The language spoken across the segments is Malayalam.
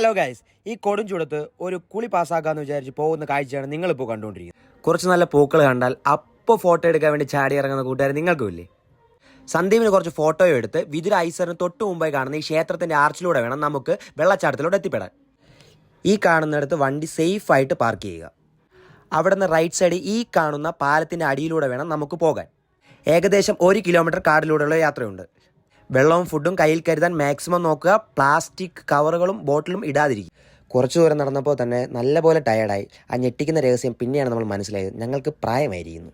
ഹലോ ഗൈസ്, ഈ കൊടും ചൂടത്ത് ഒരു കുളി പാസ്സാക്കാന്ന് വിചാരിച്ച് പോകുന്ന കാഴ്ചയാണ് നിങ്ങളിപ്പോൾ കണ്ടുകൊണ്ടിരിക്കുന്നത്. കുറച്ച് നല്ല പൂക്കൾ കണ്ടാൽ അപ്പോൾ ഫോട്ടോ എടുക്കാൻ വേണ്ടി ചാടി ഇറങ്ങുന്ന കൂട്ടുകാർ നിങ്ങൾക്കുമില്ലേ? സന്ദീപിന് കുറച്ച് ഫോട്ടോയും എടുത്ത് വിതുര ഐസറിന് തൊട്ട് മുമ്പായി കാണുന്ന ഈ ക്ഷേത്രത്തിൻ്റെ ആർച്ചിലൂടെ വേണം നമുക്ക് വെള്ളച്ചാട്ടത്തിലൂടെ എത്തിപ്പെടാൻ. ഈ കാണുന്നിടത്ത് വണ്ടി സേഫായിട്ട് പാർക്ക് ചെയ്യുക. അവിടെ നിന്ന് റൈറ്റ് സൈഡ് ഈ കാണുന്ന പാലത്തിൻ്റെ അടിയിലൂടെ വേണം നമുക്ക് പോകാൻ. ഏകദേശം 1 കിലോമീറ്റർ കാടിലൂടെയുള്ള യാത്രയുണ്ട്. വെള്ളവും ഫുഡും കയ്യിൽ കരുതാൻ മാക്സിമം നോക്കുക. പ്ലാസ്റ്റിക് കവറുകളും ബോട്ടിലും ഇടാതിരിക്കും. കുറച്ച് ദൂരം നടന്നപ്പോൾ തന്നെ നല്ലപോലെ ടയേർഡായി. ആ ഞെട്ടിക്കുന്ന രഹസ്യം പിന്നെയാണ് നമ്മൾ മനസ്സിലായത്. ഞങ്ങൾക്ക് പ്രായമായിരിക്കുന്നു.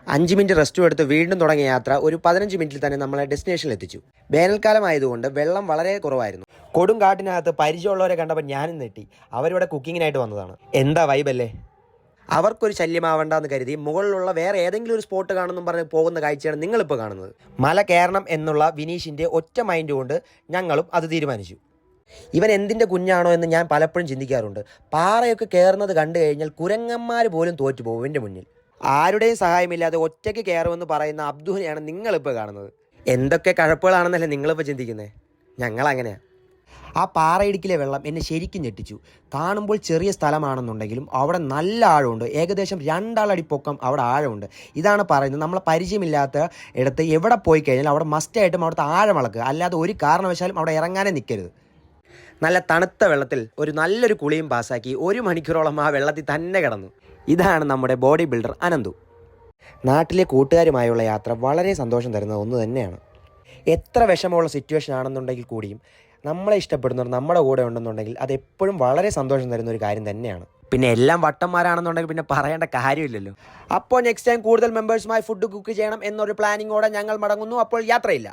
5 മിനിറ്റ് റെസ്റ്റും എടുത്ത് വീണ്ടും തുടങ്ങിയ യാത്ര ഒരു 15 മിനിറ്റിൽ തന്നെ നമ്മളെ ഡെസ്റ്റിനേഷനിൽ എത്തിച്ചു. വേനൽക്കാലമായതുകൊണ്ട് വെള്ളം വളരെ കുറവായിരുന്നു. കൊടും കാട്ടിനകത്ത് പരിചയമുള്ളവരെ കണ്ടപ്പോൾ ഞാനും നെട്ടി. അവരിവിടെ കുക്കിങ്ങിനായിട്ട് വന്നതാണ്. എന്താ വൈബല്ലേ? അവർക്കൊരു ശല്യമാവണ്ടെന്ന് കരുതി മുകളിലുള്ള വേറെ ഏതെങ്കിലും ഒരു സ്പോട്ട് കാണുമെന്നും പറഞ്ഞ് പോകുന്ന കാഴ്ചയാണ് നിങ്ങളിപ്പോൾ കാണുന്നത്. മല കയറണം എന്നുള്ള വിനീഷിൻ്റെ ഒറ്റ മൈൻഡ് കൊണ്ട് ഞങ്ങളും അത് തീരുമാനിച്ചു. ഇവൻ എന്തിൻ്റെ കുഞ്ഞാണോ എന്ന് ഞാൻ പലപ്പോഴും ചിന്തിക്കാറുണ്ട്. പാറയൊക്കെ കയറുന്നത് കണ്ടു കഴിഞ്ഞാൽ കുരങ്ങന്മാർ പോലും തോറ്റുപോകും എൻ്റെ മുന്നിൽ. ആരുടെയും സഹായമില്ലാതെ ഒറ്റയ്ക്ക് കയറുമെന്ന് പറയുന്ന അബ്ദുവിനെയാണ് നിങ്ങളിപ്പോൾ കാണുന്നത്. എന്തൊക്കെ കഴപ്പുകളാണെന്നല്ലേ നിങ്ങളിപ്പോൾ ചിന്തിക്കുന്നത്? ഞങ്ങളങ്ങനെയാണ്. ആ പാറയിടുക്കിലെ വെള്ളം എന്നെ ശരിക്കും ഞെട്ടിച്ചു. കാണുമ്പോൾ ചെറിയ സ്ഥലമാണെന്നുണ്ടെങ്കിലും അവിടെ നല്ല ആഴമുണ്ട്. ഏകദേശം 2 അടി പൊക്കം അവിടെ ആഴമുണ്ട്. ഇതാണ് പറയുന്നത്, നമ്മളെ പരിചയമില്ലാത്ത ഇടത്ത് എവിടെ പോയി കഴിഞ്ഞാൽ അവിടെ മസ്റ്റായിട്ടും അവിടുത്തെ ആഴം അളക്കുക. അല്ലാതെ ഒരു കാരണവശാലും അവിടെ ഇറങ്ങാനേ നിൽക്കരുത്. നല്ല തണുത്ത വെള്ളത്തിൽ ഒരു നല്ലൊരു കുളിയും പാസ്സാക്കി 1 മണിക്കൂറോളം ആ വെള്ളത്തിൽ തന്നെ കിടന്നു. ഇതാണ് നമ്മുടെ ബോഡി ബിൽഡർ അനന്തു. നാട്ടിലെ കൂട്ടുകാരുമായുള്ള യാത്ര വളരെ സന്തോഷം തരുന്ന ഒന്ന് തന്നെയാണ്. എത്ര വിഷമമുള്ള സിറ്റുവേഷൻ ആണെന്നുണ്ടെങ്കിൽ കൂടിയും നമ്മളെ ഇഷ്ടപ്പെടുന്നവർ നമ്മുടെ കൂടെ ഉണ്ടെന്നുണ്ടെങ്കിൽ അതെപ്പോഴും വളരെ സന്തോഷം തരുന്ന ഒരു കാര്യം തന്നെയാണ്. പിന്നെ എല്ലാം വട്ടന്മാരാണെന്നുണ്ടെങ്കിൽ പിന്നെ പറയേണ്ട കാര്യമില്ലല്ലോ. അപ്പോൾ നെക്സ്റ്റ് ടൈം കൂടുതൽ മെമ്പേഴ്സുമായി ഫുഡ് കുക്ക് ചെയ്യണം എന്നൊരു പ്ലാനിങ്ങോടെ ഞങ്ങൾ മടങ്ങുന്നു. അപ്പോൾ യാത്രയില്ല.